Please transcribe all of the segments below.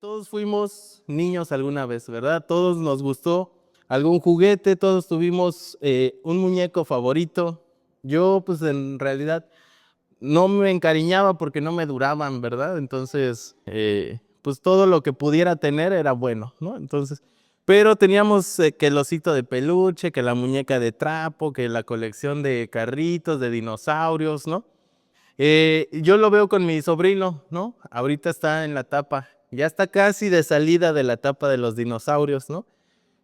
Todos fuimos niños alguna vez, ¿verdad? Todos nos gustó algún juguete, todos tuvimos un muñeco favorito. Yo, pues en realidad, no me encariñaba porque no me duraban, ¿verdad? Entonces, pues todo lo que pudiera tener era bueno, ¿no? Entonces, pero teníamos que el osito de peluche, que la muñeca de trapo, que la colección de carritos, de dinosaurios, ¿no? Yo lo veo con mi sobrino, ¿no? Ahorita está en la etapa, ya está casi de salida de la etapa de los dinosaurios, ¿no?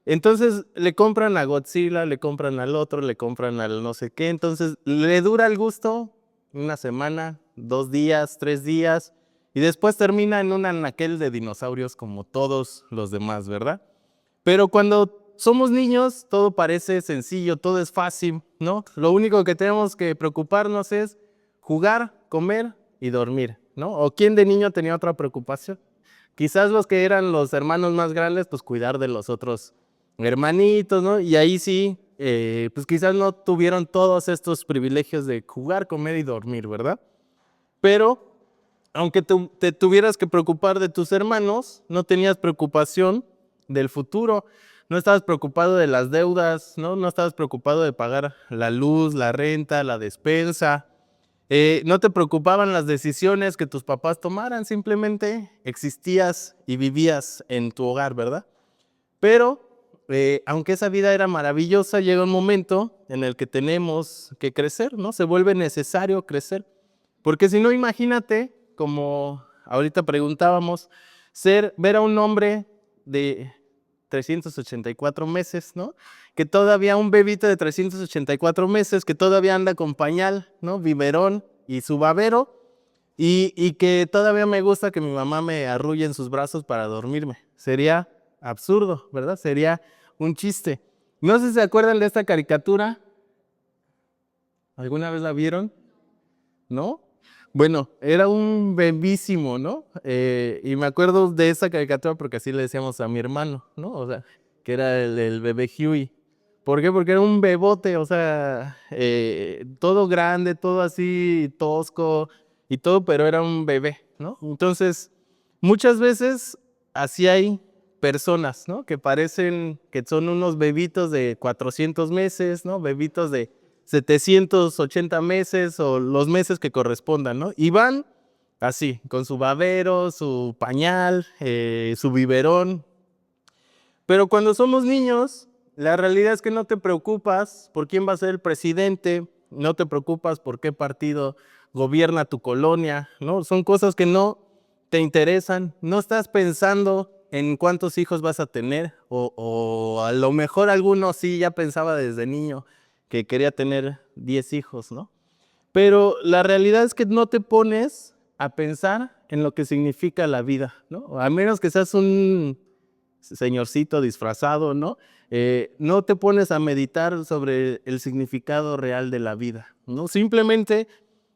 Entonces le compran a Godzilla, le compran al otro, le compran al no sé qué, entonces le dura el gusto una semana, 2 días, 3 días, y después termina en un anaquel de dinosaurios como todos los demás, ¿verdad? Pero cuando somos niños, todo parece sencillo, todo es fácil, ¿no? Lo único que tenemos que preocuparnos es jugar, comer y dormir, ¿no? ¿O quién de niño tenía otra preocupación? Quizás los que eran los hermanos más grandes, pues cuidar de los otros hermanitos, ¿no? Y ahí sí, pues quizás no tuvieron todos estos privilegios de jugar, comer y dormir, ¿verdad? Pero aunque te tuvieras que preocupar de tus hermanos, no tenías preocupación del futuro, no estabas preocupado de las deudas, ¿no? No estabas preocupado de pagar la luz, la renta, la despensa. No te preocupaban las decisiones que tus papás tomaran, simplemente existías y vivías en tu hogar, ¿verdad? Pero aunque esa vida era maravillosa, llega un momento en el que tenemos que crecer, ¿no? Se vuelve necesario crecer. Porque si no, imagínate, como ahorita preguntábamos, ver a un hombre de 384 meses, ¿no? Que todavía un bebito de 384 meses, que todavía anda con pañal, ¿no? Biberón y su babero, y que todavía me gusta que mi mamá me arrulle en sus brazos para dormirme. Sería absurdo, ¿verdad? Sería un chiste. No sé si se acuerdan de esta caricatura. ¿Alguna vez la vieron? ¿No? Bueno, era un bebísimo, ¿no? Y me acuerdo de esa caricatura porque así le decíamos a mi hermano, ¿no? O sea, que era el bebé Huey. ¿Por qué? Porque era un bebote, o sea, todo grande, todo así tosco y todo, pero era un bebé, ¿no? Entonces, muchas veces así hay personas, ¿no? Que parecen que son unos bebitos de 400 meses, ¿no? Bebitos de 780 meses o los meses que correspondan, ¿no? Y van así, con su babero, su pañal, su biberón. Pero cuando somos niños, la realidad es que no te preocupas por quién va a ser el presidente, no te preocupas por qué partido gobierna tu colonia, ¿no? Son cosas que no te interesan, no estás pensando en cuántos hijos vas a tener, o a lo mejor alguno sí ya pensaba desde niño que quería tener 10 hijos, ¿no? Pero la realidad es que no te pones a pensar en lo que significa la vida, ¿no? A menos que seas un señorcito disfrazado, ¿no? No te pones a meditar sobre el significado real de la vida, ¿no? Simplemente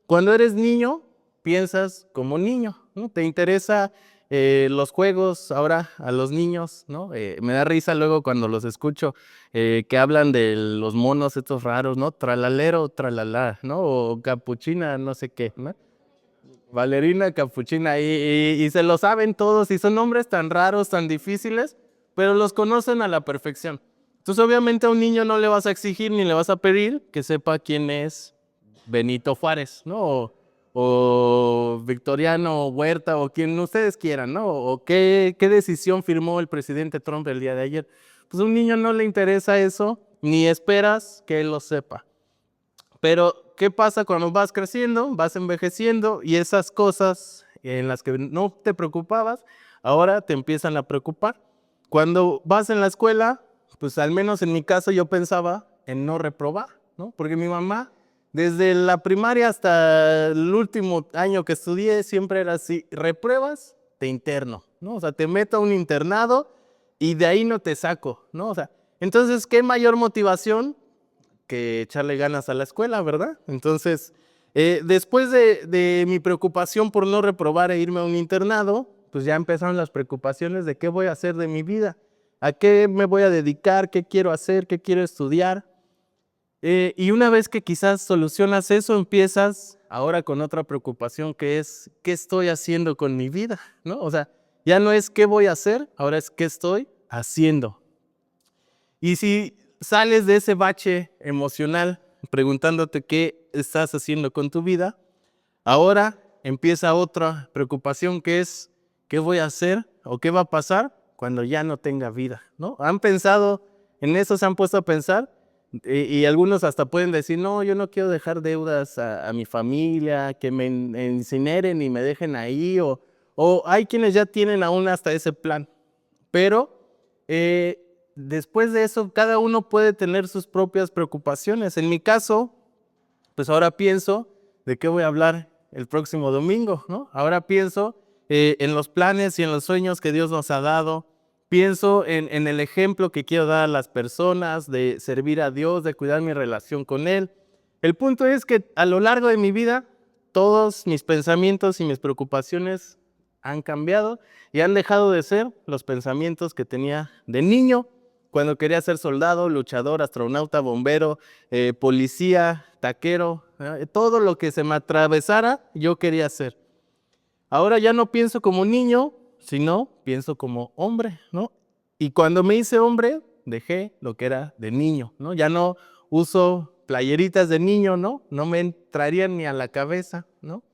cuando eres niño, piensas como niño, ¿no? Te interesa los juegos ahora a los niños, ¿no? Me da risa luego cuando los escucho que hablan de los monos estos raros, ¿no? Tralalero, tralala, ¿no? O capuchina, no sé qué, ¿no? Valerina Capuchina, y se lo saben todos, y son nombres tan raros, tan difíciles, pero los conocen a la perfección. Entonces, obviamente, a un niño no le vas a exigir ni le vas a pedir que sepa quién es Benito Juárez, ¿no? O Victoriano Huerta, o quien ustedes quieran, ¿no? O qué decisión firmó el presidente Trump el día de ayer. Pues a un niño no le interesa eso, ni esperas que él lo sepa. Pero, ¿qué pasa cuando vas creciendo, vas envejeciendo y esas cosas en las que no te preocupabas, ahora te empiezan a preocupar? Cuando vas en la escuela, pues al menos en mi caso yo pensaba en no reprobar, ¿no? Porque mi mamá, desde la primaria hasta el último año que estudié, siempre era así: repruebas, te interno, ¿no? O sea, te meto a un internado y de ahí no te saco, ¿no? O sea, entonces, ¿qué mayor motivación que echarle ganas a la escuela, ¿verdad? Entonces, después de mi preocupación por no reprobar e irme a un internado, pues ya empezaron las preocupaciones de qué voy a hacer de mi vida, a qué me voy a dedicar, qué quiero hacer, qué quiero estudiar. Y una vez que quizás solucionas eso, empiezas ahora con otra preocupación que es, ¿qué estoy haciendo con mi vida? ¿No? O sea, Ya no es qué voy a hacer, ahora es qué estoy haciendo. Y si sales de ese bache emocional preguntándote qué estás haciendo con tu vida, ahora empieza otra preocupación que es qué voy a hacer o qué va a pasar cuando ya no tenga vida, ¿no? ¿Han pensado en eso? ¿Se han puesto a pensar? Y algunos hasta pueden decir, no, yo no quiero dejar deudas a mi familia, que me incineren y me dejen ahí, o hay quienes ya tienen aún hasta ese plan. Pero después de eso, cada uno puede tener sus propias preocupaciones. En mi caso, pues ahora pienso de qué voy a hablar el próximo domingo, ¿no? Ahora pienso en los planes y en los sueños que Dios nos ha dado. Pienso en el ejemplo que quiero dar a las personas de servir a Dios, de cuidar mi relación con Él. El punto es que a lo largo de mi vida, todos mis pensamientos y mis preocupaciones han cambiado y han dejado de ser los pensamientos que tenía de niño, cuando quería ser soldado, luchador, astronauta, bombero, policía, taquero, todo lo que se me atravesara, yo quería ser. Ahora ya no pienso como niño, sino pienso como hombre, ¿no? Y cuando me hice hombre, dejé lo que era de niño, ¿no? Ya no uso playeritas de niño, ¿no? No me entrarían ni a la cabeza, ¿no?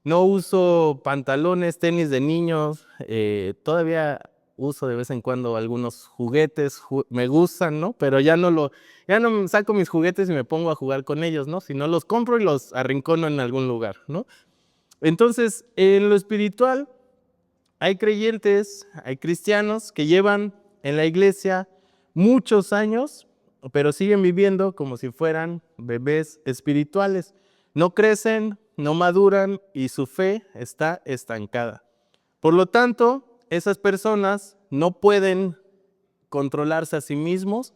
No uso pantalones, tenis de niños, todavía uso de vez en cuando algunos juguetes, me gustan, ¿no? Pero ya no saco mis juguetes y me pongo a jugar con ellos, ¿no? Sino los compro y los arrincono en algún lugar, ¿no? Entonces, en lo espiritual, hay creyentes, hay cristianos que llevan en la iglesia muchos años, pero siguen viviendo como si fueran bebés espirituales. No crecen, no maduran y su fe está estancada. Por lo tanto, esas personas no pueden controlarse a sí mismos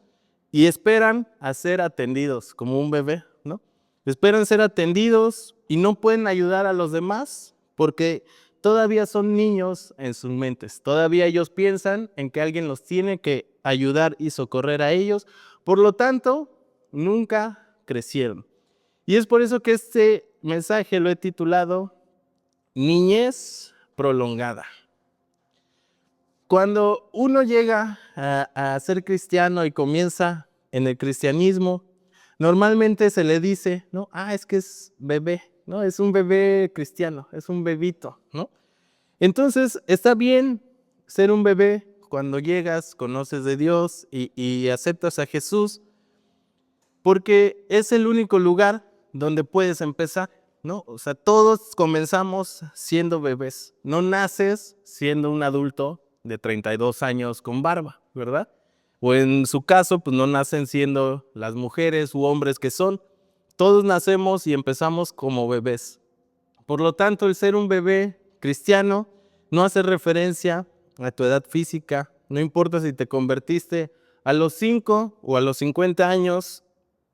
y esperan a ser atendidos como un bebé, ¿no? Esperan ser atendidos y no pueden ayudar a los demás porque todavía son niños en sus mentes. Todavía ellos piensan en que alguien los tiene que ayudar y socorrer a ellos. Por lo tanto, nunca crecieron. Y es por eso que este mensaje lo he titulado Niñez prolongada. Cuando uno llega a ser cristiano y comienza en el cristianismo, normalmente se le dice, ¿no? Es que es bebé, ¿no? Es un bebé cristiano, es un bebito, ¿no? Entonces, está bien ser un bebé cuando llegas, conoces de Dios y aceptas a Jesús, porque es el único lugar donde puedes empezar, ¿no? O sea, todos comenzamos siendo bebés. No naces siendo un adulto de 32 años con barba, ¿verdad? O en su caso, pues no nacen siendo las mujeres u hombres que son. Todos nacemos y empezamos como bebés. Por lo tanto, el ser un bebé cristiano no hace referencia a tu edad física. No importa si te convertiste a los 5 o a los 50 años,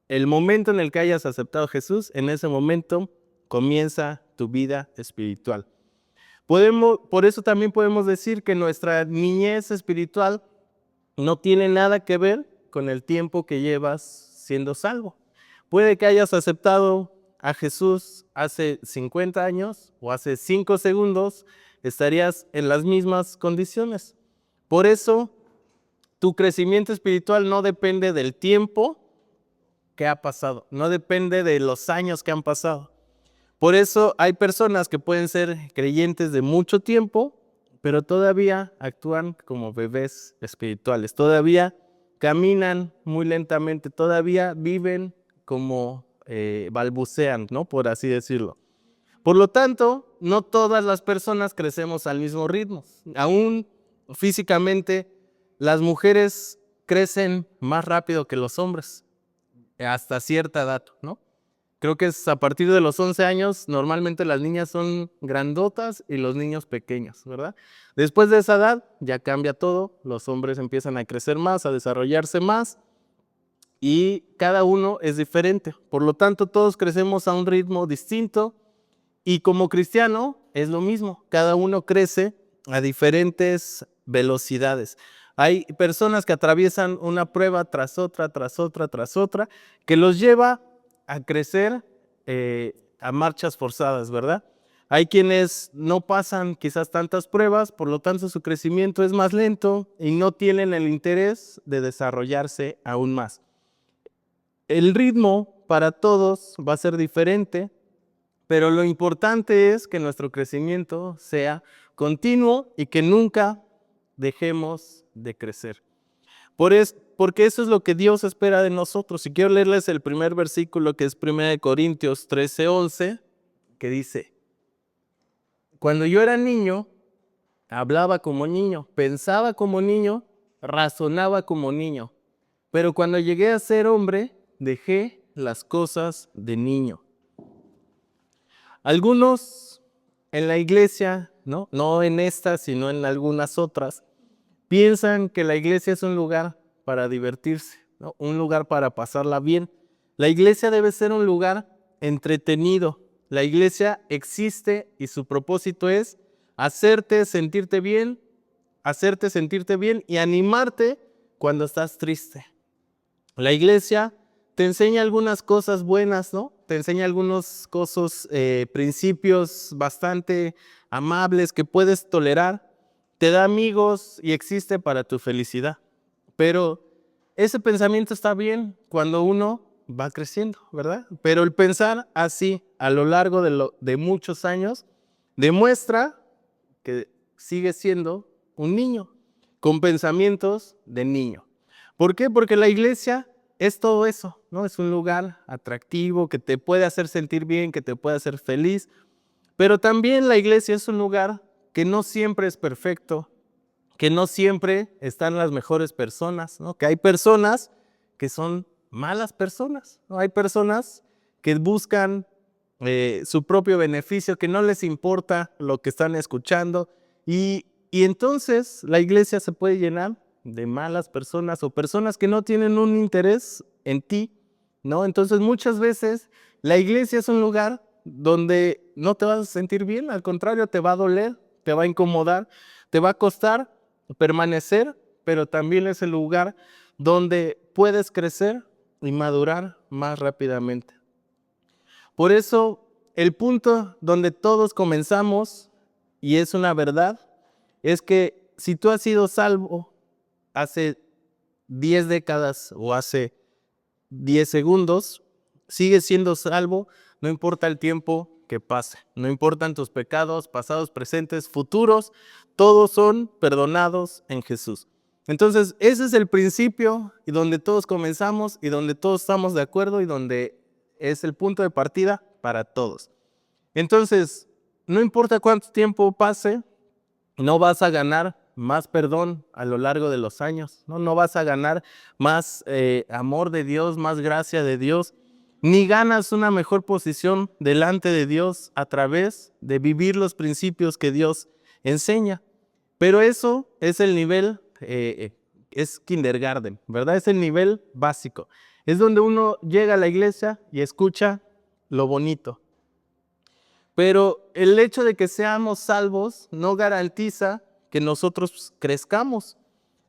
el momento en el que hayas aceptado a Jesús, en ese momento comienza tu vida espiritual. Por eso también podemos decir que nuestra niñez espiritual no tiene nada que ver con el tiempo que llevas siendo salvo. Puede que hayas aceptado a Jesús hace 50 años o hace 5 segundos, estarías en las mismas condiciones. Por eso, tu crecimiento espiritual no depende del tiempo que ha pasado, no depende de los años que han pasado. Por eso hay personas que pueden ser creyentes de mucho tiempo, pero todavía actúan como bebés espirituales, todavía caminan muy lentamente, todavía viven como balbucean, ¿no? Por así decirlo. Por lo tanto, no todas las personas crecemos al mismo ritmo. Aún físicamente, las mujeres crecen más rápido que los hombres, hasta cierta edad, ¿no? Creo que es a partir de los 11 años, normalmente las niñas son grandotas y los niños pequeños, ¿verdad? Después de esa edad ya cambia todo, los hombres empiezan a crecer más, a desarrollarse más y cada uno es diferente. Por lo tanto, todos crecemos a un ritmo distinto y como cristiano es lo mismo, cada uno crece a diferentes velocidades. Hay personas que atraviesan una prueba tras otra, tras otra, tras otra, que los lleva a crecer a marchas forzadas, ¿verdad? Hay quienes no pasan quizás tantas pruebas, por lo tanto su crecimiento es más lento y no tienen el interés de desarrollarse aún más. El ritmo para todos va a ser diferente, pero lo importante es que nuestro crecimiento sea continuo y que nunca dejemos de crecer. Porque eso es lo que Dios espera de nosotros. Y quiero leerles el primer versículo, que es 1 Corintios 13:11, que dice: cuando yo era niño, hablaba como niño, pensaba como niño, razonaba como niño. Pero cuando llegué a ser hombre, dejé las cosas de niño. Algunos en la iglesia, no en esta, sino en algunas otras, piensan que la iglesia es un lugar para divertirse, ¿no? Un lugar para pasarla bien. La iglesia debe ser un lugar entretenido. La iglesia existe y su propósito es hacerte sentirte bien y animarte cuando estás triste. La iglesia te enseña algunas cosas buenas, ¿no? Te enseña algunos principios bastante amables que puedes tolerar. Te da amigos y existe para tu felicidad. Pero ese pensamiento está bien cuando uno va creciendo, ¿verdad? Pero el pensar así a lo largo de muchos años demuestra que sigue siendo un niño con pensamientos de niño. ¿Por qué? Porque la iglesia es todo eso, ¿no? Es un lugar atractivo que te puede hacer sentir bien, que te puede hacer feliz, pero también la iglesia es un lugar que no siempre es perfecto, que no siempre están las mejores personas, ¿no? Que hay personas que son malas personas, ¿no? Hay personas que buscan su propio beneficio, que no les importa lo que están escuchando, y entonces la iglesia se puede llenar de malas personas o personas que no tienen un interés en ti, ¿no? Entonces muchas veces la iglesia es un lugar donde no te vas a sentir bien, al contrario, te va a doler, te va a incomodar, te va a costar permanecer, pero también es el lugar donde puedes crecer y madurar más rápidamente. Por eso, el punto donde todos comenzamos, y es una verdad, es que si tú has sido salvo hace 10 décadas o hace 10 segundos, sigues siendo salvo, no importa el tiempo que pase, no importan tus pecados, pasados, presentes, futuros, todos son perdonados en Jesús. Entonces, ese es el principio y donde todos comenzamos y donde todos estamos de acuerdo y donde es el punto de partida para todos. Entonces, no importa cuánto tiempo pase, no vas a ganar más perdón a lo largo de los años, no vas a ganar más amor de Dios, más gracia de Dios, ni ganas una mejor posición delante de Dios a través de vivir los principios que Dios enseña. Pero eso es el nivel, es kindergarten, ¿verdad? Es el nivel básico. Es donde uno llega a la iglesia y escucha lo bonito. Pero el hecho de que seamos salvos no garantiza que nosotros crezcamos.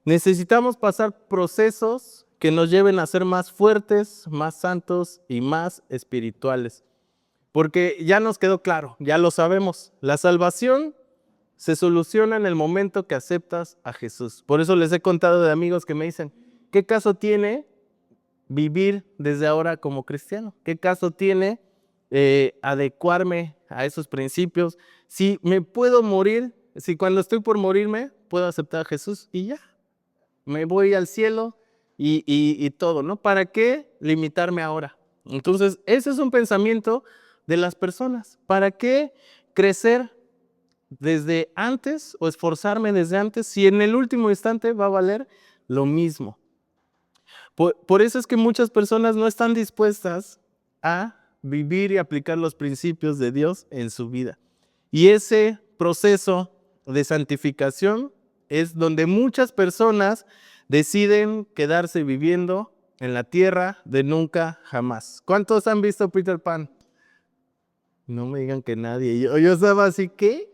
Necesitamos pasar procesos que nos lleven a ser más fuertes, más santos y más espirituales. Porque ya nos quedó claro, ya lo sabemos, la salvación se soluciona en el momento que aceptas a Jesús. Por eso les he contado de amigos que me dicen, ¿qué caso tiene vivir desde ahora como cristiano? ¿Qué caso tiene adecuarme a esos principios? Si me puedo morir, si cuando estoy por morirme puedo aceptar a Jesús y ya, me voy al cielo y todo, ¿no? ¿Para qué limitarme ahora? Entonces, ese es un pensamiento de las personas. ¿Para qué crecer desde antes o esforzarme desde antes si en el último instante va a valer lo mismo? Por eso es que muchas personas no están dispuestas a vivir y aplicar los principios de Dios en su vida. Y ese proceso de santificación es donde muchas personas deciden quedarse viviendo en la tierra de nunca jamás. ¿Cuántos han visto Peter Pan? No me digan que nadie. Yo estaba así, ¿qué?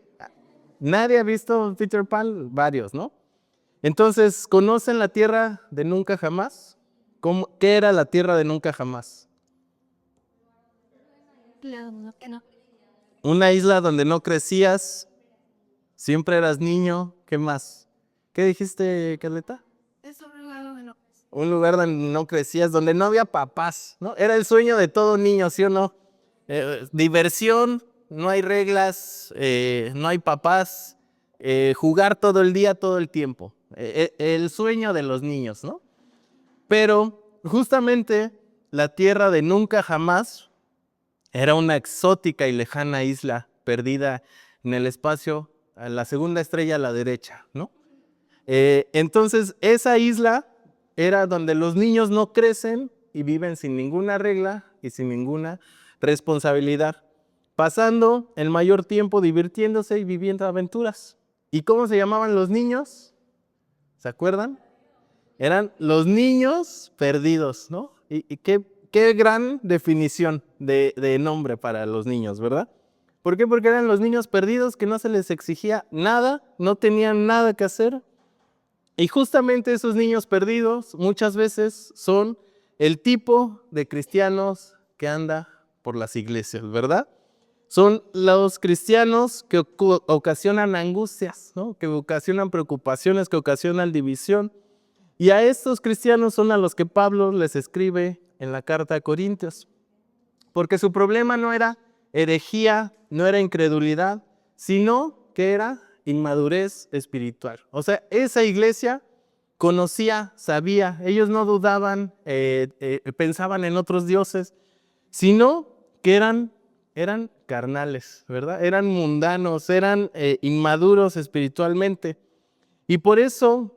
¿Nadie ha visto Peter Pan? Varios, ¿no? Entonces, ¿conocen la tierra de nunca jamás? ¿Qué era la tierra de nunca jamás? Una isla donde no crecías, siempre eras niño. ¿Qué más? ¿Qué dijiste, Carleta? Es un lugar donde no. Un lugar donde no crecías, donde no había papás, ¿no? Era el sueño de todo niño, ¿sí o no? Diversión, no hay reglas, no hay papás, jugar todo el día, todo el tiempo. El sueño de los niños, ¿no? Pero justamente la tierra de nunca jamás era una exótica y lejana isla perdida en el espacio, a la segunda estrella a la derecha, ¿no? Entonces, esa isla era donde los niños no crecen y viven sin ninguna regla y sin ninguna responsabilidad, pasando el mayor tiempo divirtiéndose y viviendo aventuras. ¿Y cómo se llamaban los niños? ¿Se acuerdan? Eran los niños perdidos, ¿no? Y qué gran definición de nombre para los niños, ¿verdad? ¿Por qué? Porque eran los niños perdidos que no se les exigía nada, no tenían nada que hacer. Y justamente esos niños perdidos muchas veces son el tipo de cristianos que anda por las iglesias, ¿verdad? Son los cristianos que ocasionan angustias, ¿no? Que ocasionan preocupaciones, que ocasionan división. Y a estos cristianos son a los que Pablo les escribe en la carta a Corintios. Porque su problema no era herejía, no era incredulidad, sino que era inmadurez espiritual. O sea, esa iglesia conocía, sabía, ellos no dudaban, pensaban en otros dioses, sino que eran carnales, ¿verdad? Eran mundanos, eran inmaduros espiritualmente. Y por eso,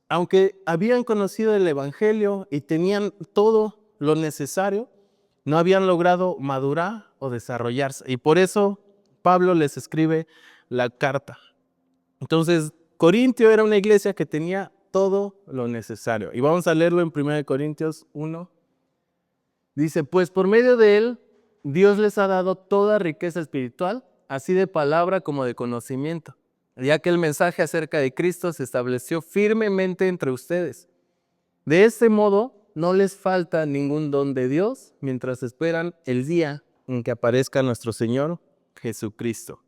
aunque habían conocido el Evangelio y tenían todo lo necesario, no habían logrado madurar o desarrollarse. Y por eso Pablo les escribe la carta. Entonces, Corintio era una iglesia que tenía todo lo necesario. Y vamos a leerlo en 1 Corintios 1. Dice, pues por medio de él, Dios les ha dado toda riqueza espiritual, así de palabra como de conocimiento, ya que el mensaje acerca de Cristo se estableció firmemente entre ustedes. De este modo, no les falta ningún don de Dios mientras esperan el día en que aparezca nuestro Señor Jesucristo.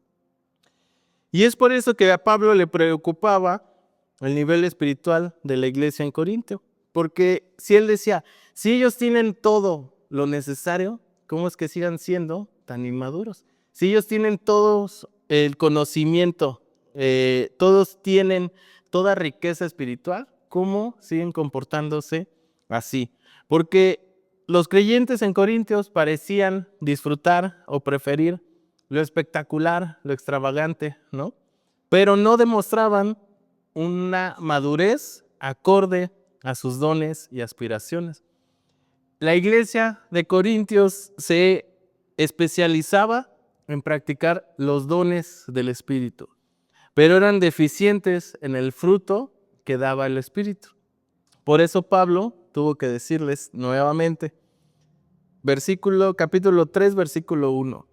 Y es por eso que a Pablo le preocupaba el nivel espiritual de la iglesia en Corintio. Porque si él decía, si ellos tienen todo lo necesario, ¿cómo es que sigan siendo tan inmaduros? Si ellos tienen todos el conocimiento, todos tienen toda riqueza espiritual, ¿cómo siguen comportándose así? Porque los creyentes en Corintios parecían disfrutar o preferir lo espectacular, lo extravagante, ¿no? Pero no demostraban una madurez acorde a sus dones y aspiraciones. La iglesia de Corintios se especializaba en practicar los dones del Espíritu, pero eran deficientes en el fruto que daba el Espíritu. Por eso Pablo tuvo que decirles nuevamente, capítulo 3, versículo 1.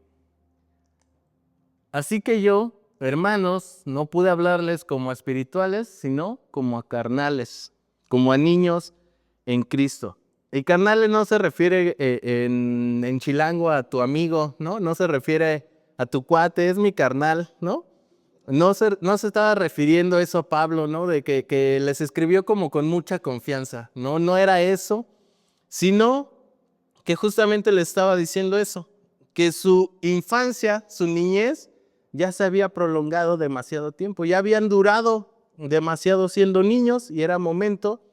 Así que yo, hermanos, no pude hablarles como a espirituales, sino como a carnales, como a niños en Cristo. Y carnales no se refiere en chilango a tu amigo, ¿no? No se refiere a tu cuate, es mi carnal, ¿no? No se estaba refiriendo eso a Pablo, ¿no? De que les escribió como con mucha confianza, ¿no? No era eso, sino que justamente le estaba diciendo eso, que su infancia, su niñez, ya se había prolongado demasiado tiempo, ya habían durado demasiado siendo niños y era momento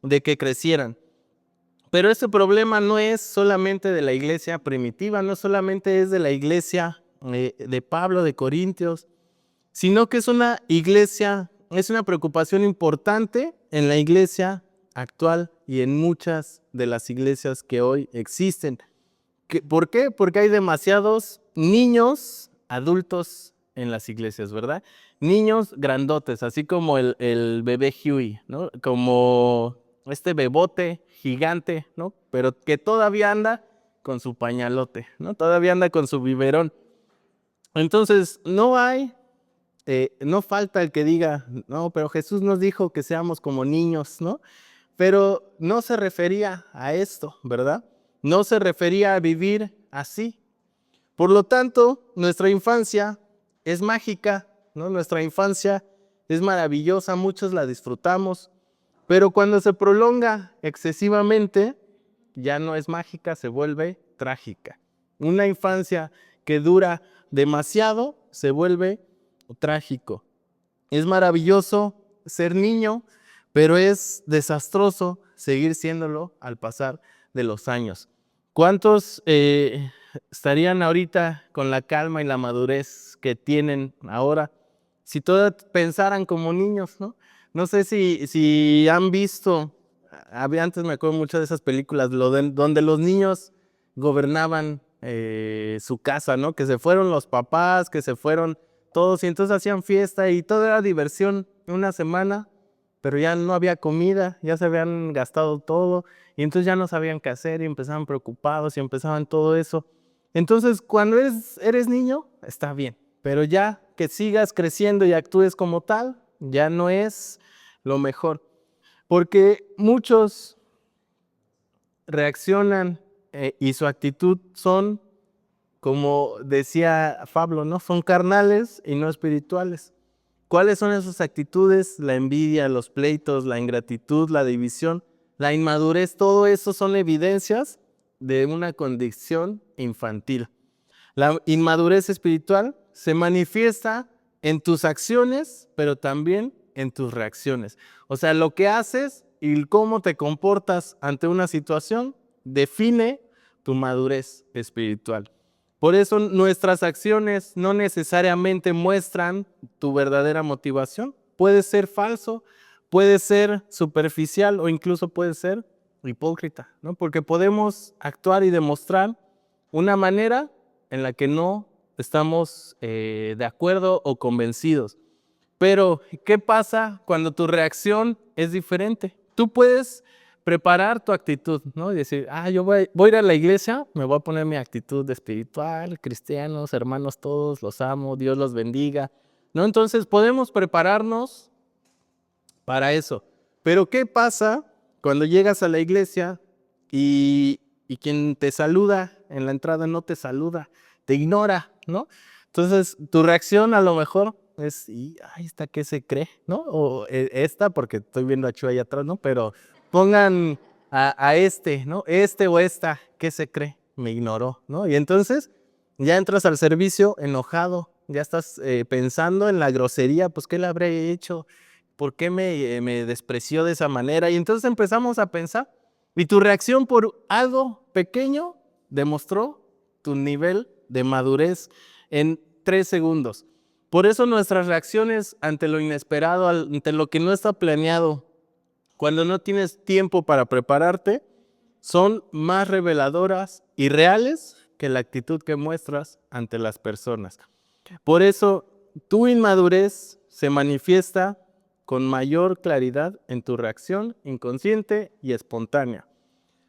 de que crecieran. Pero ese problema no es solamente de la iglesia primitiva, no solamente es de la iglesia de Pablo, de Corintios, sino que es una iglesia, es una preocupación importante en la iglesia actual y en muchas de las iglesias que hoy existen. ¿Por qué? Porque hay demasiados niños adultos en las iglesias, ¿verdad? Niños grandotes, así como el bebé Huey, ¿no? Como este bebote gigante, ¿no? Pero que todavía anda con su pañalote, ¿no? Todavía anda con su biberón. Entonces, no falta el que diga, no, pero Jesús nos dijo que seamos como niños, ¿no? Pero no se refería a esto, ¿verdad? No se refería a vivir así. Por lo tanto, nuestra infancia es mágica, ¿no? Nuestra infancia es maravillosa, muchos la disfrutamos, pero cuando se prolonga excesivamente, ya no es mágica, se vuelve trágica. Una infancia que dura demasiado se vuelve trágico. Es maravilloso ser niño, pero es desastroso seguir siéndolo al pasar de los años. ¿Cuántos estarían ahorita con la calma y la madurez que tienen ahora si todos pensaran como niños, ¿no? No sé si han visto, antes me acuerdo mucho de esas películas donde los niños gobernaban su casa, ¿no? Que se fueron los papás, que se fueron todos y entonces hacían fiesta y todo era diversión una semana, pero ya no había comida, ya se habían gastado todo y entonces ya no sabían qué hacer y empezaban preocupados y empezaban todo eso. Entonces cuando eres niño está bien, pero ya que sigas creciendo y actúes como tal, ya no es lo mejor. Porque muchos reaccionan y su actitud son, como decía Pablo, ¿no? Son carnales y no espirituales. ¿Cuáles son esas actitudes? La envidia, los pleitos, la ingratitud, la división, la inmadurez, todo eso son evidencias de una condición infantil. La inmadurez espiritual se manifiesta en tus acciones, pero también en tus reacciones. O sea, lo que haces y cómo te comportas ante una situación define tu madurez espiritual. Por eso nuestras acciones no necesariamente muestran tu verdadera motivación. Puede ser falso, puede ser superficial o incluso puede ser hipócrita, ¿no? Porque podemos actuar y demostrar una manera en la que no estamos de acuerdo o convencidos. Pero, ¿qué pasa cuando tu reacción es diferente? Tú puedes preparar tu actitud, ¿no? Y decir, yo voy a ir a la iglesia, me voy a poner mi actitud espiritual, cristianos, hermanos todos, los amo, Dios los bendiga, ¿no? Entonces podemos prepararnos para eso. Pero ¿qué pasa cuando llegas a la iglesia y quien te saluda en la entrada no te saluda, te ignora, ¿no? Entonces tu reacción a lo mejor es, ¿esta qué se cree? ¿No? O esta, porque estoy viendo a Chu ahí atrás, ¿no? Pero pongan a este, ¿no? Este o esta, ¿qué se cree? Me ignoró, ¿no? Y entonces ya entras al servicio enojado, ya estás pensando en la grosería, pues ¿qué le habré hecho? ¿Por qué me despreció de esa manera? Y entonces empezamos a pensar, y tu reacción por algo pequeño demostró tu nivel de madurez en 3 segundos. Por eso nuestras reacciones ante lo inesperado, ante lo que no está planeado, cuando no tienes tiempo para prepararte, son más reveladoras y reales que la actitud que muestras ante las personas. Por eso tu inmadurez se manifiesta con mayor claridad en tu reacción inconsciente y espontánea.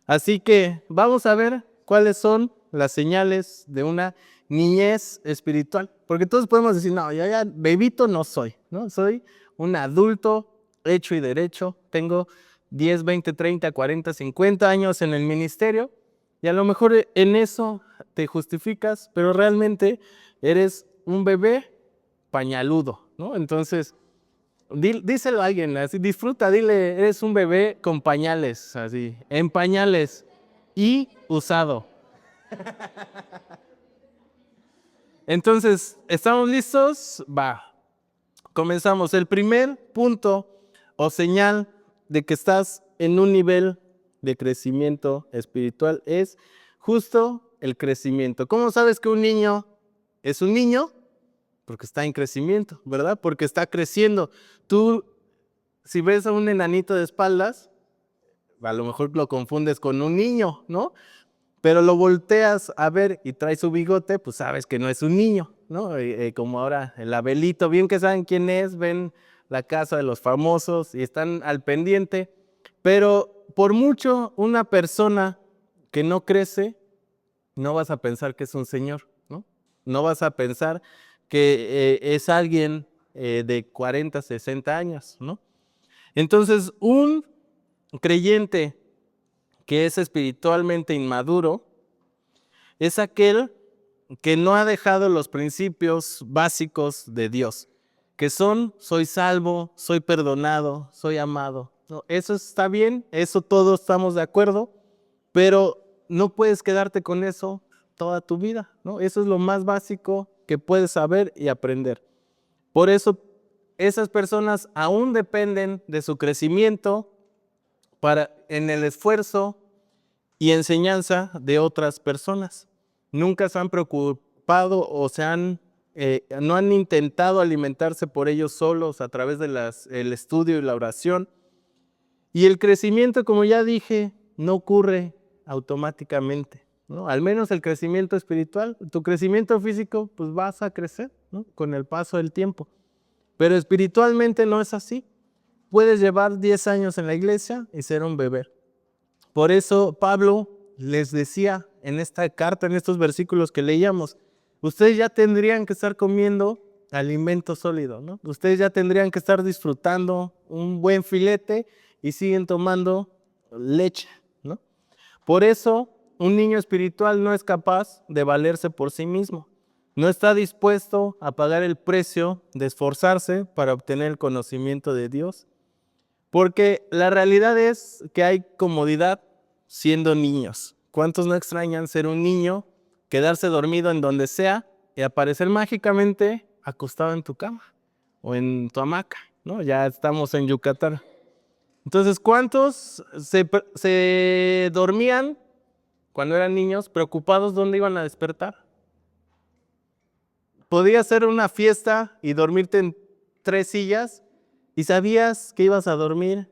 Así que vamos a ver cuáles son las señales de una niñez espiritual. Porque todos podemos decir, no, yo ya bebito no soy, ¿no? Soy un adulto hecho y derecho, tengo 10, 20, 30, 40, 50 años en el ministerio y a lo mejor en eso te justificas, pero realmente eres un bebé pañaludo, ¿no? Entonces, díselo a alguien, así, disfruta, dile, eres un bebé con pañales, así, en pañales y usado. Entonces, ¿estamos listos? Va, comenzamos. El primer punto o señal de que estás en un nivel de crecimiento espiritual es justo el crecimiento. ¿Cómo sabes que un niño es un niño? Porque está en crecimiento, ¿verdad? Porque está creciendo. Tú, si ves a un enanito de espaldas, a lo mejor lo confundes con un niño, ¿no? Pero lo volteas a ver y trae su bigote, pues sabes que no es un niño, ¿no? Como ahora el Abelito, bien que saben quién es, ven La Casa de los Famosos y están al pendiente. Pero por mucho una persona que no crece, no vas a pensar que es un señor, ¿no? No vas a pensar que es alguien de 40, 60 años, ¿no? Entonces, un creyente que es espiritualmente inmaduro es aquel que no ha dejado los principios básicos de Dios, que son: soy salvo, soy perdonado, soy amado. ¿No? Eso está bien, eso todos estamos de acuerdo, pero no puedes quedarte con eso toda tu vida, ¿no? Eso es lo más básico que puedes saber y aprender. Por eso esas personas aún dependen de su crecimiento en el esfuerzo y enseñanza de otras personas. Nunca se han preocupado o no han intentado alimentarse por ellos solos a través del estudio y la oración. Y el crecimiento, como ya dije, no ocurre automáticamente, ¿no? Al menos el crecimiento espiritual. Tu crecimiento físico, pues vas a crecer, ¿no? Con el paso del tiempo. Pero espiritualmente no es así. Puedes llevar 10 años en la iglesia y ser un bebé. Por eso Pablo les decía en esta carta, en estos versículos que leíamos: ustedes ya tendrían que estar comiendo alimento sólido, ¿no? Ustedes ya tendrían que estar disfrutando un buen filete y siguen tomando leche, ¿no? Por eso un niño espiritual no es capaz de valerse por sí mismo. No está dispuesto a pagar el precio de esforzarse para obtener el conocimiento de Dios. Porque la realidad es que hay comodidad siendo niños. ¿Cuántos no extrañan ser un niño, quedarse dormido en donde sea y aparecer mágicamente acostado en tu cama o en tu hamaca, ¿no? Ya estamos en Yucatán. Entonces, ¿cuántos se dormían cuando eran niños preocupados dónde iban a despertar? Podías hacer una fiesta y dormirte en 3 sillas y sabías que ibas a dormir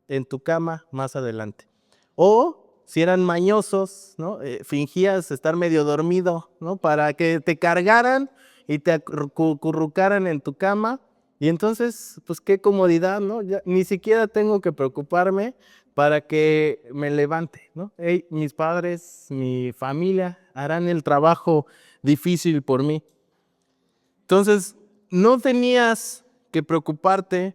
en tu cama más adelante. O si eran mañosos, ¿no? Fingías estar medio dormido, ¿no? Para que te cargaran y te acurrucaran en tu cama. Y entonces, pues qué comodidad, ¿no? Ya, ni siquiera tengo que preocuparme para que me levante, ¿no? Hey, mis padres, mi familia harán el trabajo difícil por mí. Entonces, no tenías que preocuparte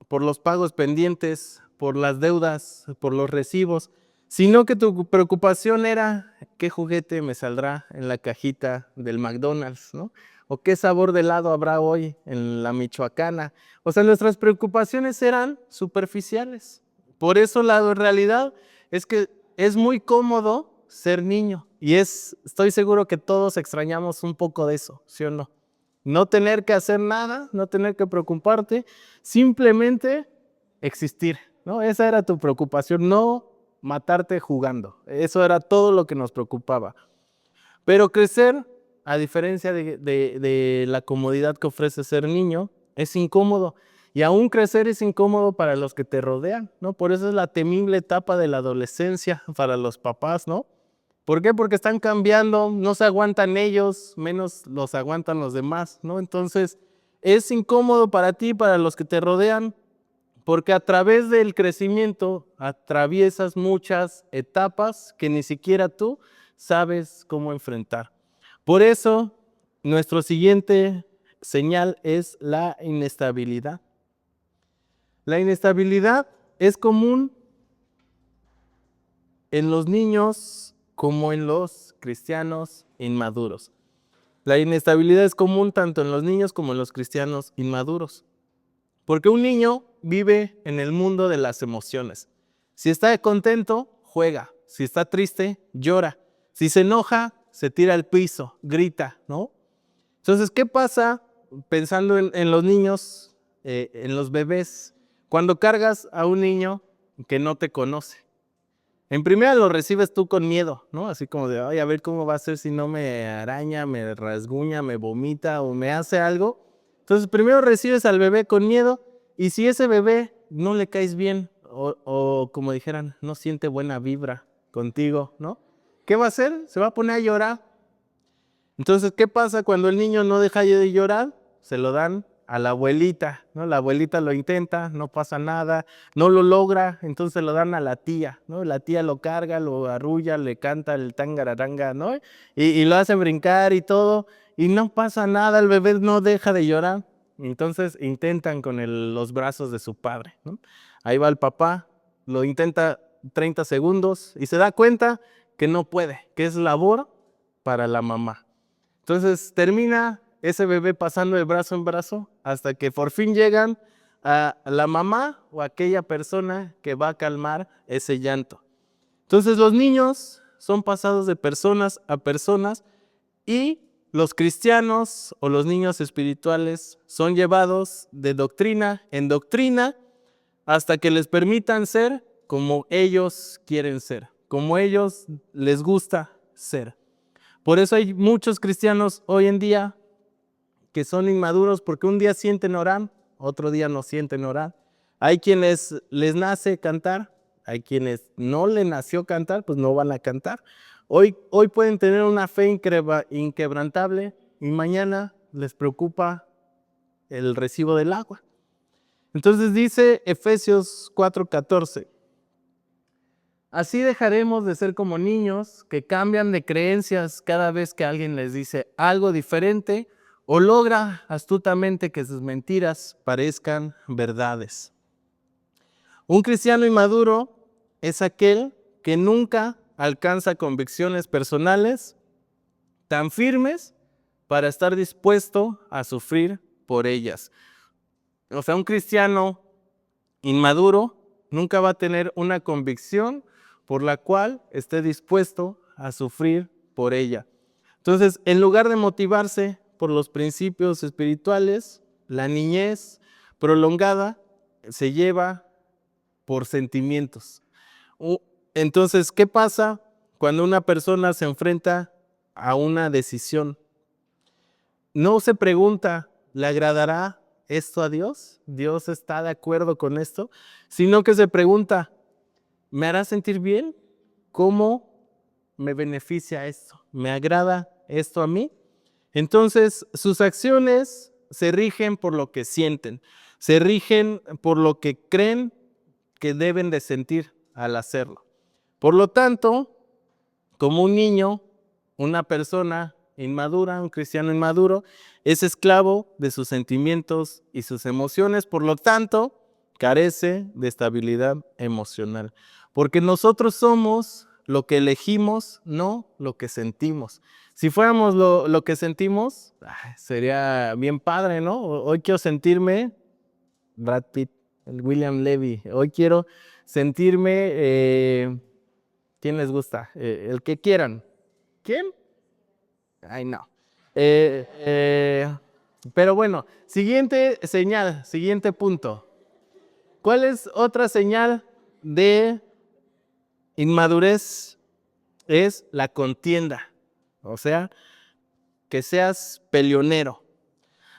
por los pagos pendientes, por las deudas, por los recibos, sino que tu preocupación era: ¿qué juguete me saldrá en la cajita del McDonald's, ¿no? O qué sabor de helado habrá hoy en la Michoacana. O sea, nuestras preocupaciones eran superficiales. Por eso la realidad es que es muy cómodo ser niño. Y estoy seguro que todos extrañamos un poco de eso, ¿sí o no? No tener que hacer nada, no tener que preocuparte, simplemente existir, ¿no? Esa era tu preocupación, no matarte jugando. Eso era todo lo que nos preocupaba. Pero crecer, a diferencia de la comodidad que ofrece ser niño, es incómodo. Y aún crecer es incómodo para los que te rodean, ¿no? Por eso es la temible etapa de la adolescencia para los papás, ¿no? ¿Por qué? Porque están cambiando, no se aguantan ellos, menos los aguantan los demás, ¿no? Entonces, es incómodo para ti, para los que te rodean, porque a través del crecimiento atraviesas muchas etapas que ni siquiera tú sabes cómo enfrentar. Por eso, nuestro siguiente señal es la inestabilidad. La inestabilidad es común en los niños como en los cristianos inmaduros. La inestabilidad es común tanto en los niños como en los cristianos inmaduros. Porque un niño vive en el mundo de las emociones. Si está contento, juega. Si está triste, llora. Si se enoja, se tira al piso, grita, ¿no? Entonces, ¿qué pasa pensando en los niños, en los bebés, cuando cargas a un niño que no te conoce? En primera lo recibes tú con miedo, ¿no? Así como de: ay, a ver cómo va a ser si no me araña, me rasguña, me vomita o me hace algo. Entonces primero recibes al bebé con miedo, y si ese bebé no le caes bien o como dijeran, no siente buena vibra contigo, ¿no? ¿Qué va a hacer? Se va a poner a llorar. Entonces, ¿qué pasa cuando el niño no deja de llorar? Se lo dan a la abuelita, ¿no? La abuelita lo intenta, no pasa nada, no lo logra, entonces lo dan a la tía, ¿no? La tía lo carga, lo arrulla, le canta el tangararanga, ¿no? Y lo hace brincar y todo, y no pasa nada, el bebé no deja de llorar. Entonces intentan con los brazos de su padre, ¿no? Ahí va el papá, lo intenta 30 segundos y se da cuenta que no puede, que es labor para la mamá. Entonces termina ese bebé pasando de brazo en brazo hasta que por fin llegan a la mamá o aquella persona que va a calmar ese llanto. Entonces los niños son pasados de personas a personas y los cristianos o los niños espirituales son llevados de doctrina en doctrina hasta que les permitan ser como ellos quieren ser, como ellos les gusta ser. Por eso hay muchos cristianos hoy en día que son inmaduros porque un día sienten orar, otro día no sienten orar. Hay quienes les nace cantar, hay quienes no les nació cantar, pues no van a cantar. Hoy pueden tener una fe inquebrantable y mañana les preocupa el recibo del agua. Entonces dice Efesios 4:14, así dejaremos de ser como niños que cambian de creencias cada vez que alguien les dice algo diferente o logra astutamente que sus mentiras parezcan verdades. Un cristiano inmaduro es aquel que nunca alcanza convicciones personales tan firmes para estar dispuesto a sufrir por ellas. O sea, un cristiano inmaduro nunca va a tener una convicción por la cual esté dispuesto a sufrir por ella. Entonces, en lugar de motivarse por los principios espirituales, la niñez prolongada se lleva por sentimientos. Entonces, ¿qué pasa cuando una persona se enfrenta a una decisión? No se pregunta, ¿le agradará esto a Dios? ¿Dios está de acuerdo con esto? Sino que se pregunta, ¿me hará sentir bien? ¿Cómo me beneficia esto? ¿Me agrada esto a mí? Entonces, sus acciones se rigen por lo que sienten, se rigen por lo que creen que deben de sentir al hacerlo. Por lo tanto, como un niño, una persona inmadura, un cristiano inmaduro, es esclavo de sus sentimientos y sus emociones, por lo tanto, carece de estabilidad emocional. Porque nosotros somos lo que elegimos, no lo que sentimos. Si fuéramos lo que sentimos, sería bien padre, ¿no? Hoy quiero sentirme Brad Pitt, el William Levy. Hoy quiero sentirme, ¿quién les gusta? El que quieran. ¿Quién? Ay, no. Pero bueno, siguiente señal, siguiente punto. ¿Cuál es otra señal de inmadurez? Es la contienda. O sea, que seas peleonero.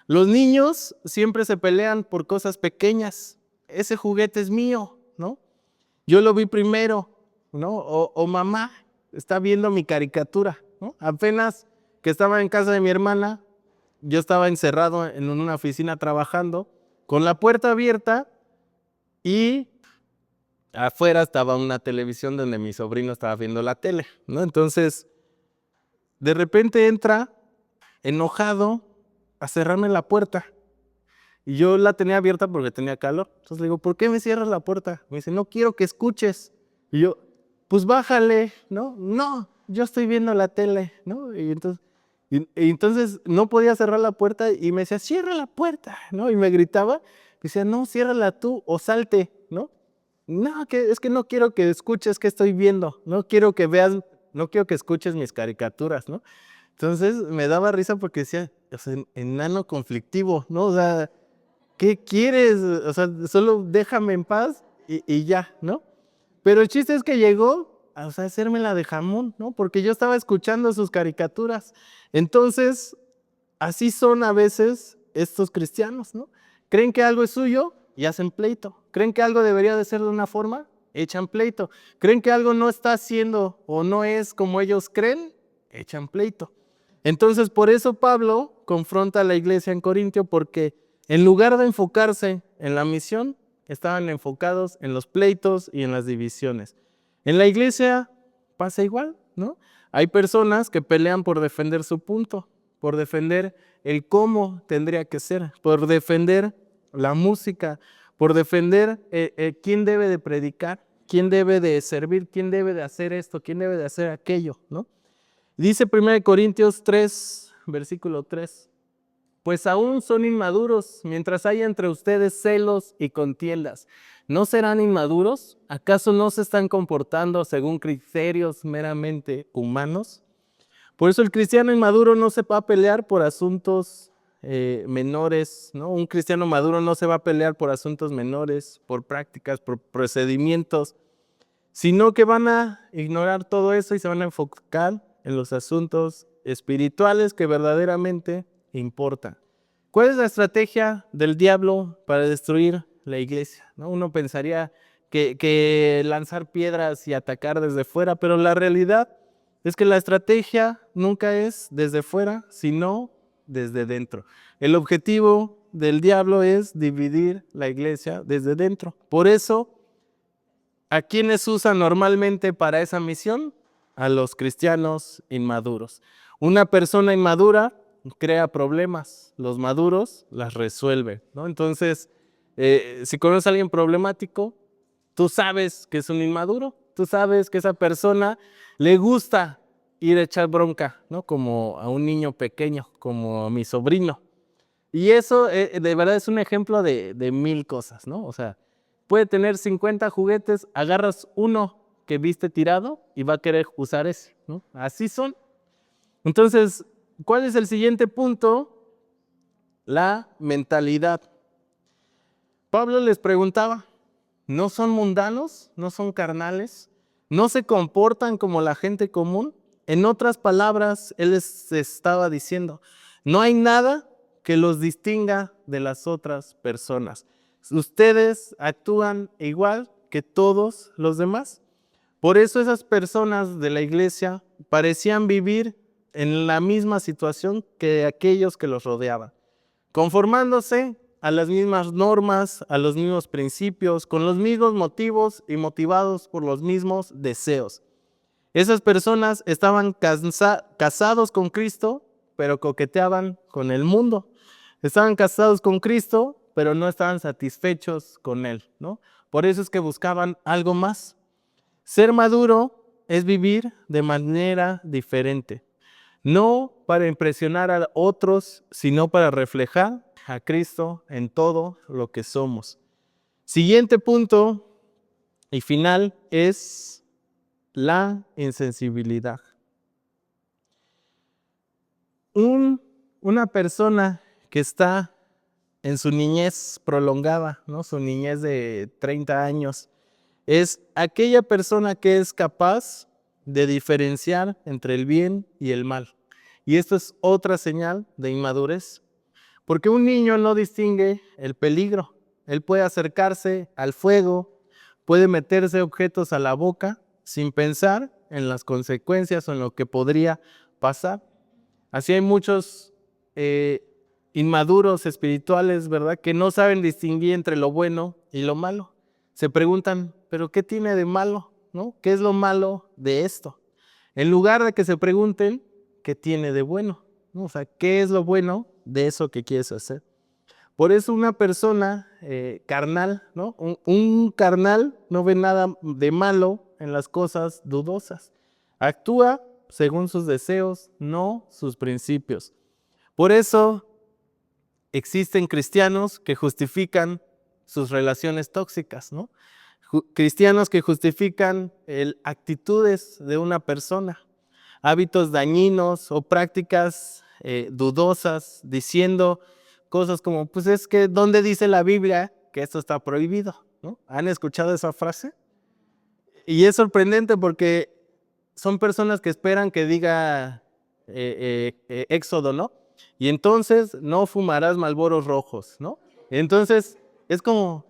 Los niños siempre se pelean por cosas pequeñas. Ese juguete es mío, ¿no? Yo lo vi primero, ¿no? O mamá está viendo mi caricatura, ¿no? Apenas que estaba en casa de mi hermana, yo estaba encerrado en una oficina trabajando, con la puerta abierta y afuera estaba una televisión donde mi sobrino estaba viendo la tele, ¿no? Entonces, de repente entra enojado a cerrarme la puerta. Y yo la tenía abierta porque tenía calor. Entonces le digo, ¿por qué me cierras la puerta? Me dice, no quiero que escuches. Y yo, pues bájale, ¿no? No, yo estoy viendo la tele, ¿no? Y entonces no podía cerrar la puerta y me decía, cierra la puerta, ¿no? Y me gritaba, y decía, no, ciérrala tú o salte, ¿no? No, es que no quiero que escuches qué estoy viendo, no quiero que veas, no quiero que escuches mis caricaturas, ¿no? Entonces me daba risa porque decía, o sea, enano conflictivo, ¿no? O sea, ¿qué quieres? O sea, solo déjame en paz y ya, ¿no? Pero el chiste es que llegó a, o sea, hacérmela de jamón, ¿no? Porque yo estaba escuchando sus caricaturas. Entonces, así son a veces estos cristianos, ¿no? Creen que algo es suyo y hacen pleito. Creen que algo debería de ser de una forma, echan pleito. Creen que algo no está haciendo o no es como ellos creen, echan pleito. Entonces, por eso Pablo confronta a la iglesia en Corintio, porque en lugar de enfocarse en la misión, estaban enfocados en los pleitos y en las divisiones. En la iglesia pasa igual, ¿no? Hay personas que pelean por defender su punto, por defender el cómo tendría que ser, por defender la música, por defender quién debe de predicar, quién debe de servir, quién debe de hacer esto, quién debe de hacer aquello, ¿no? Dice 1 Corintios 3, versículo 3. Pues aún son inmaduros, mientras haya entre ustedes celos y contiendas. ¿No serán inmaduros? ¿Acaso no se están comportando según criterios meramente humanos? Por eso el cristiano inmaduro no se va a pelear por asuntos menores, ¿no? Un cristiano maduro no se va a pelear por asuntos menores, por prácticas, por procedimientos, sino que van a ignorar todo eso y se van a enfocar en los asuntos espirituales que verdaderamente importan. ¿Cuál es la estrategia del diablo para destruir la iglesia? ¿No? Uno pensaría que lanzar piedras y atacar desde fuera, pero la realidad es que la estrategia nunca es desde fuera, sino desde dentro. El objetivo del diablo es dividir la iglesia desde dentro. Por eso, ¿a quiénes usa normalmente para esa misión? A los cristianos inmaduros. Una persona inmadura crea problemas, los maduros las resuelven, ¿no? Entonces, si conoces a alguien problemático, tú sabes que es un inmaduro, tú sabes que esa persona le gusta ir a echar bronca, ¿no? Como a un niño pequeño, como a mi sobrino. Y eso de verdad es un ejemplo de mil cosas, ¿no? O sea, puede tener 50 juguetes, agarras uno que viste tirado y va a querer usar ese, ¿no? Así son. Entonces, ¿cuál es el siguiente punto? La mentalidad. Pablo les preguntaba, ¿no son mundanos? ¿No son carnales? ¿No se comportan como la gente común? En otras palabras, él les estaba diciendo, no hay nada que los distinga de las otras personas. Ustedes actúan igual que todos los demás. Por eso esas personas de la iglesia parecían vivir en la misma situación que aquellos que los rodeaban, conformándose a las mismas normas, a los mismos principios, con los mismos motivos y motivados por los mismos deseos. Esas personas estaban casados con Cristo, pero coqueteaban con el mundo. Estaban casados con Cristo, pero no estaban satisfechos con Él, ¿no? Por eso es que buscaban algo más. Ser maduro es vivir de manera diferente. No para impresionar a otros, sino para reflejar a Cristo en todo lo que somos. Siguiente punto y final es la insensibilidad. Una persona que está en su niñez prolongada, ¿no? Su niñez de 30 años, es aquella persona que es capaz de diferenciar entre el bien y el mal. Y esto es otra señal de inmadurez, porque un niño no distingue el peligro. Él puede acercarse al fuego, puede meterse objetos a la boca sin pensar en las consecuencias o en lo que podría pasar. Así hay muchos inmaduros espirituales, ¿verdad?, que no saben distinguir entre lo bueno y lo malo. Se preguntan, ¿pero qué tiene de malo? ¿No? ¿Qué es lo malo de esto? En lugar de que se pregunten, ¿qué tiene de bueno? ¿No? O sea, ¿qué es lo bueno de eso que quieres hacer? Por eso una persona carnal, ¿no? Un carnal no ve nada de malo en las cosas dudosas. Actúa según sus deseos, no sus principios. Por eso existen cristianos que justifican sus relaciones tóxicas, ¿no? Cristianos que justifican actitudes de una persona, hábitos dañinos o prácticas dudosas, diciendo cosas como, pues es que ¿dónde dice la Biblia que esto está prohibido? ¿No? ¿Han escuchado esa frase? Y es sorprendente porque son personas que esperan que diga Éxodo, ¿no? Y entonces no fumarás Malboros rojos, ¿no? Entonces es como,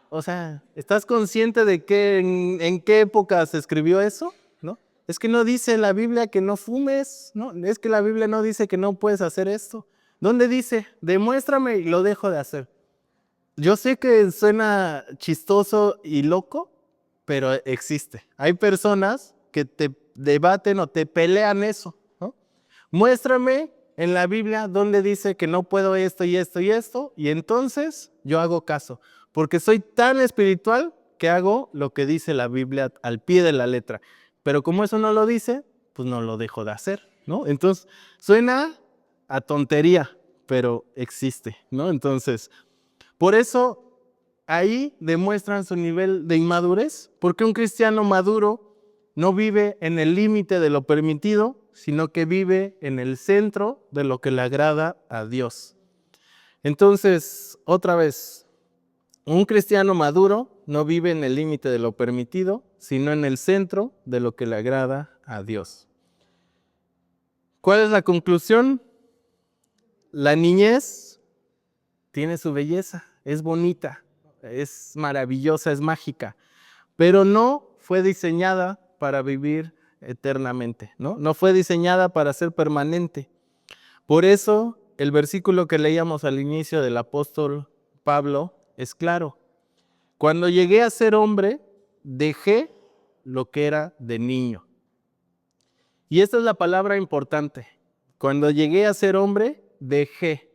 o sea, ¿estás consciente de que en qué época se escribió eso? ¿No? Es que no dice la Biblia que no fumes, ¿no? Es que la Biblia no dice que no puedes hacer esto. ¿Dónde dice? Demuéstrame y lo dejo de hacer. Yo sé que suena chistoso y loco, pero existe. Hay personas que te debaten o te pelean eso, ¿no? Muéstrame en la Biblia donde dice que no puedo esto y esto y esto, y entonces yo hago caso, porque soy tan espiritual que hago lo que dice la Biblia al pie de la letra. Pero como eso no lo dice, pues no lo dejo de hacer, ¿no? Entonces suena a tontería, pero existe, ¿no? Entonces, por eso ahí demuestran su nivel de inmadurez, porque un cristiano maduro no vive en el límite de lo permitido, sino que vive en el centro de lo que le agrada a Dios. Entonces, otra vez, un cristiano maduro no vive en el límite de lo permitido, sino en el centro de lo que le agrada a Dios. ¿Cuál es la conclusión? La niñez tiene su belleza, es bonita, es maravillosa, es mágica, pero no fue diseñada para vivir eternamente, ¿no? No fue diseñada para ser permanente. Por eso, el versículo que leíamos al inicio del apóstol Pablo es claro. Cuando llegué a ser hombre, dejé lo que era de niño. Y esta es la palabra importante. Cuando llegué a ser hombre, dejé.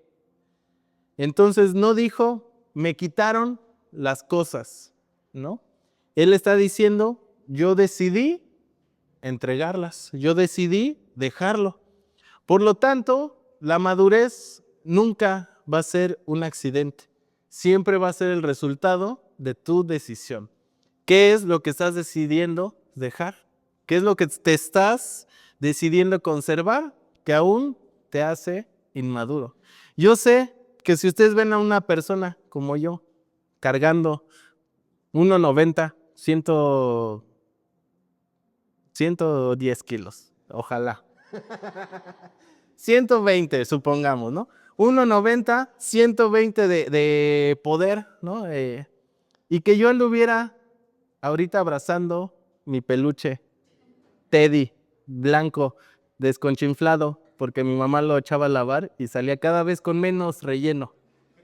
Entonces no dijo, me quitaron las cosas, ¿no? Él está diciendo, yo decidí entregarlas, yo decidí dejarlo. Por lo tanto, la madurez nunca va a ser un accidente, siempre va a ser el resultado de tu decisión. ¿Qué es lo que estás decidiendo dejar? ¿Qué es lo que te estás decidiendo conservar que aún te hace inmaduro? Yo sé que si ustedes ven a una persona como yo, cargando 1.90, 110 kilos, ojalá. 120, supongamos, ¿no? 1.90, 120 de poder, ¿no? Y que yo anduviera ahorita abrazando mi peluche Teddy, blanco, desconchinflado, porque mi mamá lo echaba a lavar y salía cada vez con menos relleno,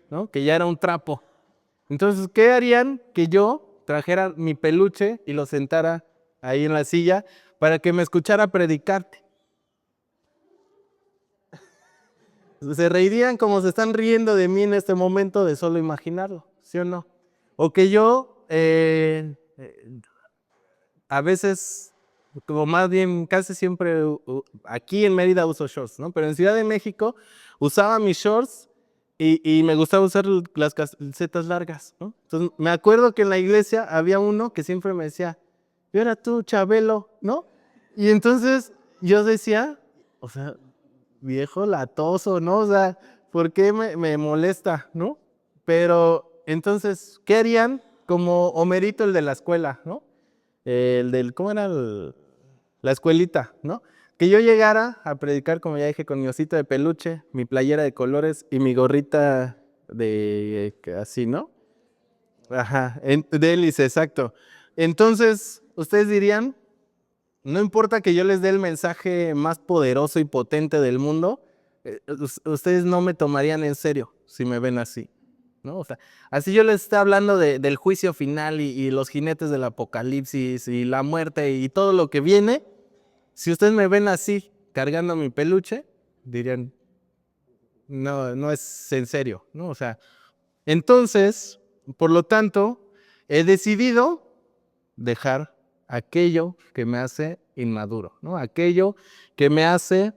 ¿no? Que ya era un trapo. Entonces, ¿qué harían? Que yo trajera mi peluche y lo sentara ahí en la silla para que me escuchara predicarte. Se reirían como se están riendo de mí en este momento de solo imaginarlo, ¿sí o no? O que yo a veces, como más bien casi siempre aquí en Mérida uso shorts, ¿no? Pero en Ciudad de México usaba mis shorts y me gustaba usar las calcetas largas, ¿no? Entonces me acuerdo que en la iglesia había uno que siempre me decía, ¿y ahora tú, Chabelo, no? Y entonces yo decía, o sea, viejo latoso, ¿no? O sea, ¿por qué me molesta, no? Pero entonces, ¿qué harían? Como Homerito, el de la escuela, ¿no? El del, ¿cómo era? La escuelita, ¿no? Que yo llegara a predicar, como ya dije, con mi osito de peluche, mi playera de colores y mi gorrita de así, ¿no? Ajá, de hélice, exacto. Entonces, ustedes dirían, no importa que yo les dé el mensaje más poderoso y potente del mundo, ustedes no me tomarían en serio si me ven así, ¿no? O sea, así yo les estoy hablando del juicio final y los jinetes del apocalipsis y la muerte y todo lo que viene. Si ustedes me ven así, cargando mi peluche, dirían, no, no es en serio, ¿no? O sea, entonces, por lo tanto, he decidido dejar aquello que me hace inmaduro, ¿no? Aquello que me hace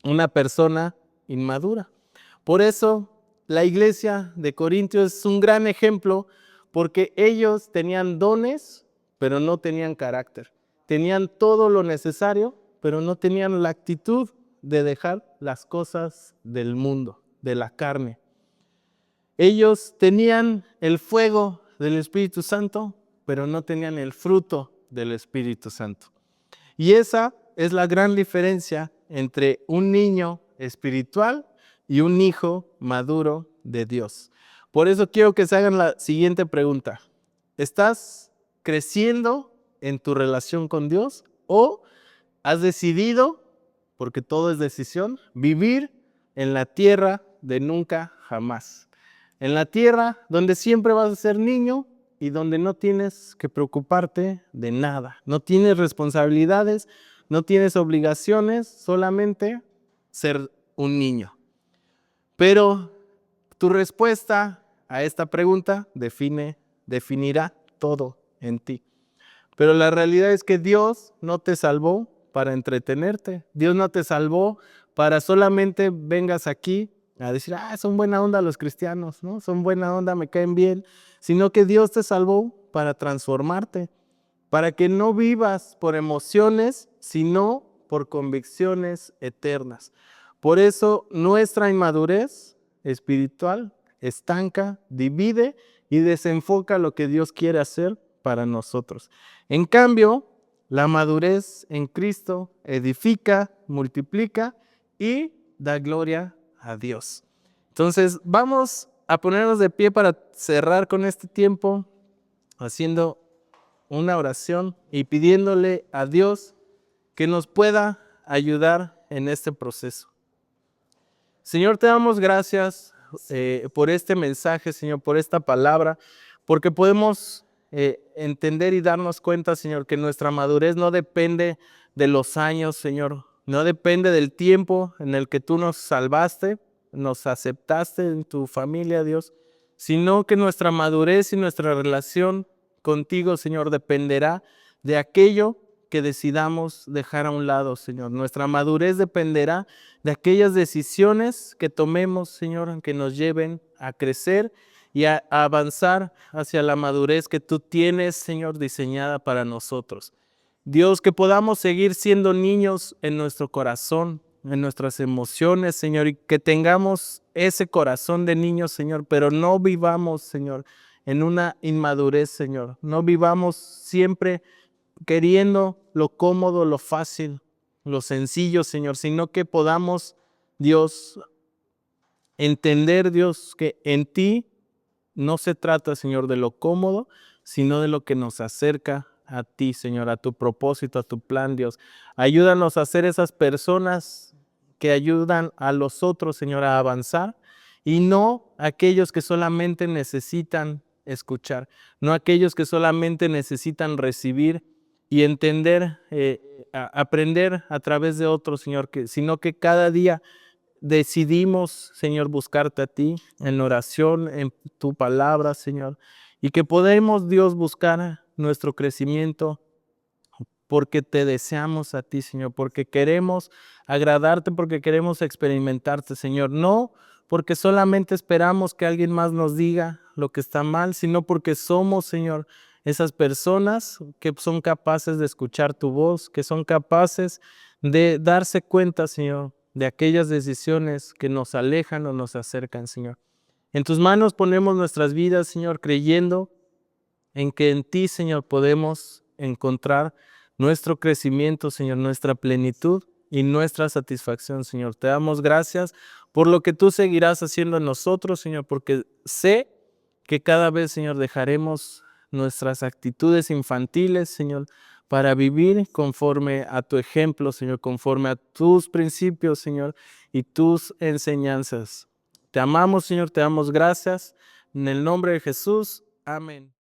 una persona inmadura. Por eso la iglesia de Corintios es un gran ejemplo porque ellos tenían dones, pero no tenían carácter. Tenían todo lo necesario, pero no tenían la actitud de dejar las cosas del mundo, de la carne. Ellos tenían el fuego del Espíritu Santo, pero no tenían el fruto del Espíritu Santo. Y esa es la gran diferencia entre un niño espiritual y un hijo maduro de Dios. Por eso quiero que se hagan la siguiente pregunta. ¿Estás creciendo en tu relación con Dios o has decidido, porque todo es decisión, vivir en la tierra de nunca jamás? En la tierra donde siempre vas a ser niño y donde no tienes que preocuparte de nada. No tienes responsabilidades, no tienes obligaciones, solamente ser un niño. Pero tu respuesta a esta pregunta definirá todo en ti. Pero la realidad es que Dios no te salvó para entretenerte. Dios no te salvó para solamente vengas aquí a decir, son buena onda los cristianos, ¿no? Son buena onda, me caen bien, sino que Dios te salvó para transformarte, para que no vivas por emociones, sino por convicciones eternas. Por eso nuestra inmadurez espiritual estanca, divide y desenfoca lo que Dios quiere hacer para nosotros. En cambio, la madurez en Cristo edifica, multiplica y da gloria a Dios. Entonces, vamos a ponernos de pie para cerrar con este tiempo, haciendo una oración y pidiéndole a Dios que nos pueda ayudar en este proceso. Señor, te damos gracias por este mensaje, Señor, por esta palabra, porque podemos entender y darnos cuenta, Señor, que nuestra madurez no depende de los años, Señor, no depende del tiempo en el que tú nos salvaste, nos aceptaste en tu familia, Dios, sino que nuestra madurez y nuestra relación contigo, Señor, dependerá de aquello que decidamos dejar a un lado, Señor. Nuestra madurez dependerá de aquellas decisiones que tomemos, Señor, que nos lleven a crecer y a avanzar hacia la madurez que tú tienes, Señor, diseñada para nosotros. Dios, que podamos seguir siendo niños en nuestro corazón, en nuestras emociones, Señor, y que tengamos ese corazón de niños, Señor, pero no vivamos, Señor, en una inmadurez, Señor. No vivamos siempre queriendo lo cómodo, lo fácil, lo sencillo, Señor, sino que podamos, Dios, entender, Dios, que en ti no se trata, Señor, de lo cómodo, sino de lo que nos acerca a ti, Señor, a tu propósito, a tu plan, Dios. Ayúdanos a ser esas personas que ayudan a los otros, Señor, a avanzar y no aquellos que solamente necesitan escuchar, no aquellos que solamente necesitan recibir y entender, aprender a través de otros, Señor, sino que cada día decidimos, Señor, buscarte a ti en oración, en tu palabra, Señor, y que podemos, Dios, buscar nuestro crecimiento porque te deseamos a ti, Señor, porque queremos agradarte, porque queremos experimentarte, Señor, no porque solamente esperamos que alguien más nos diga lo que está mal, sino porque somos, Señor, esas personas que son capaces de escuchar tu voz, que son capaces de darse cuenta, Señor, de aquellas decisiones que nos alejan o nos acercan, Señor. En tus manos ponemos nuestras vidas, Señor, creyendo en que en ti, Señor, podemos encontrar nuestro crecimiento, Señor, nuestra plenitud y nuestra satisfacción, Señor. Te damos gracias por lo que tú seguirás haciendo en nosotros, Señor, porque sé que cada vez, Señor, dejaremos nuestras actitudes infantiles, Señor, para vivir conforme a tu ejemplo, Señor, conforme a tus principios, Señor, y tus enseñanzas. Te amamos, Señor, te damos gracias. En el nombre de Jesús, amén.